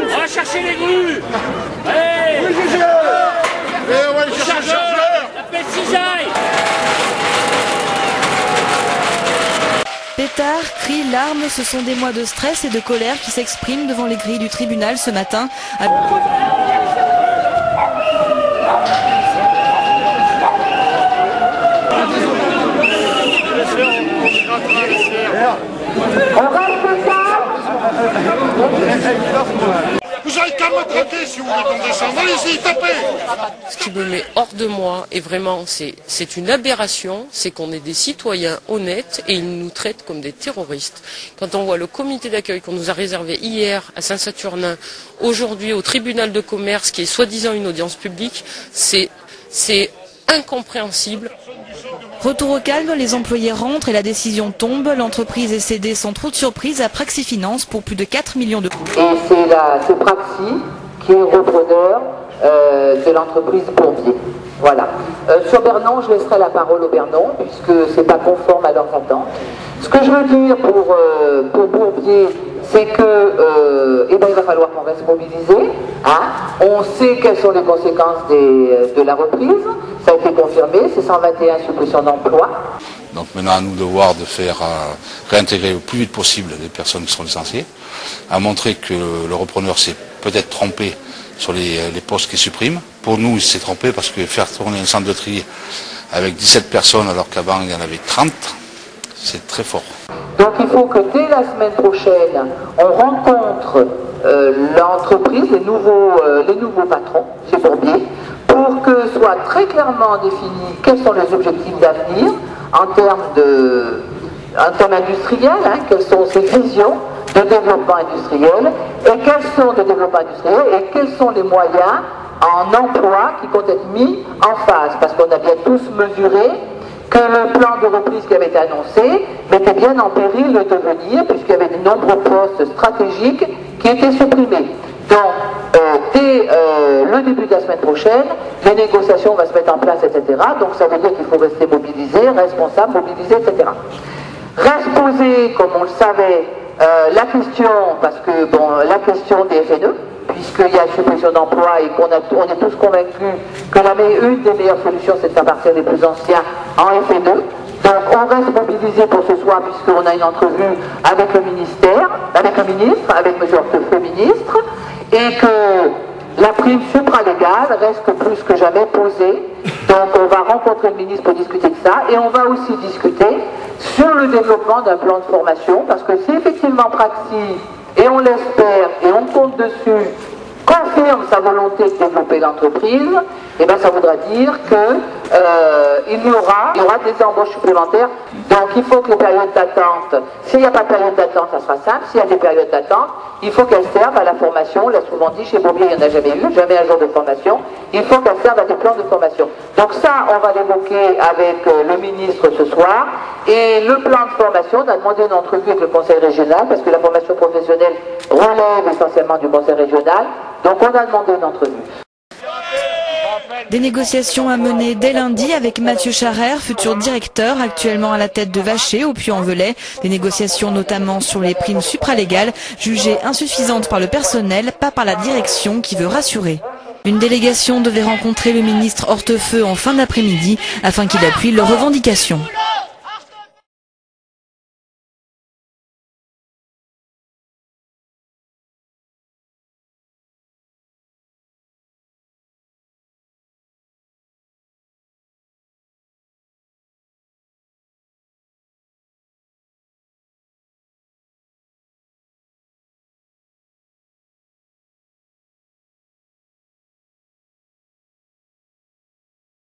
On va chercher les grues. Allez. Oui, Gégé. Et on va aller chercher le chargeur. La pelle cisaille. Pétards, cris, larmes, ce sont des mois de stress et de colère qui s'expriment devant les grilles du tribunal ce matin. Vous avez qu'à me traquer si vous voulez qu'on descende. Allez-y, tapez. Ce qui me met hors de moi, et vraiment c'est une aberration, c'est qu'on est des citoyens honnêtes et ils nous traitent comme des terroristes. Quand on voit le comité d'accueil qu'on nous a réservé hier à Saint-Saturnin, aujourd'hui au tribunal de commerce, qui est soi-disant une audience publique, c'est incompréhensible. Retour au calme, les employés rentrent et la décision tombe. L'entreprise est cédée sans trop de surprise à Praxi Finance pour plus de 4 millions d'euros. Et c'est Praxi qui est repreneur de l'entreprise Bourbier. Voilà. Sur Bernon, je laisserai la parole au Bernon, puisque c'est pas conforme à leurs attentes. Ce que je veux dire pour Bourbier, c'est que il va falloir qu'on reste mobilisé. Hein. On sait quelles sont les conséquences de la reprise. Ça a été confirmé, c'est 121 suppressions d'emplois. Donc maintenant à nous de voir de faire réintégrer le plus vite possible les personnes qui sont licenciées, à montrer que le repreneur s'est peut-être trompé sur les postes qu'il supprime. Pour nous, il s'est trompé parce que faire tourner un centre de tri avec 17 personnes alors qu'avant il y en avait 30, c'est très fort. Donc il faut que dès la semaine prochaine, on rencontre l'entreprise, les nouveaux patrons chez Bourbier, pour que soit très clairement défini quels sont les objectifs d'avenir en termes industriels, hein, quelles sont ces visions de développement industriel et quels sont les moyens en emploi qui comptent être mis en phase, parce qu'on a bien tous mesuré que le plan de reprise qui avait été annoncé mettait bien en péril le devenir, puisqu'il y avait de nombreux postes stratégiques qui étaient supprimés. Donc, dès le début de la semaine prochaine, les négociations vont se mettre en place, etc. Donc, ça veut dire qu'il faut rester mobilisé, responsable, mobilisé, etc. Reste posée, comme on le savait, la question, parce que, bon, la question des FNE, puisqu'il y a suppression d'emplois et qu'on est tous convaincus que une des meilleures solutions, c'est de faire partir les plus anciens en FNE. Donc on reste mobilisé pour ce soir, puisqu'on a une entrevue avec le ministère, avec le ministre, avec M. Hortefeux, ministre, et que la prime supralégale reste plus que jamais posée. Donc on va rencontrer le ministre pour discuter de ça, et on va aussi discuter sur le développement d'un plan de formation, parce que si effectivement Praxi, et on l'espère, et on compte dessus, confirme sa volonté de développer l'entreprise, et bien ça voudra dire qu'il y aura des embauches supplémentaires. Donc il faut que les périodes d'attente, s'il n'y a pas de période d'attente, ça sera simple. S'il y a des périodes d'attente, il faut qu'elles servent à la formation. On l'a souvent dit, chez Bourbier, il n'y en a jamais eu, jamais un jour de formation. Il faut qu'elles servent à des plans de formation. Donc ça, on va l'évoquer avec le ministre ce soir. Et le plan de formation, on a demandé une entrevue avec le conseil régional, parce que la formation professionnelle relève essentiellement du conseil régional. Donc on a demandé une entrevue. Des négociations à mener dès lundi avec Mathieu Charrère, futur directeur, actuellement à la tête de Vacher au Puy-en-Velay. Des négociations notamment sur les primes supralégales, jugées insuffisantes par le personnel, pas par la direction qui veut rassurer. Une délégation devait rencontrer le ministre Hortefeux en fin d'après-midi afin qu'il appuie leurs revendications.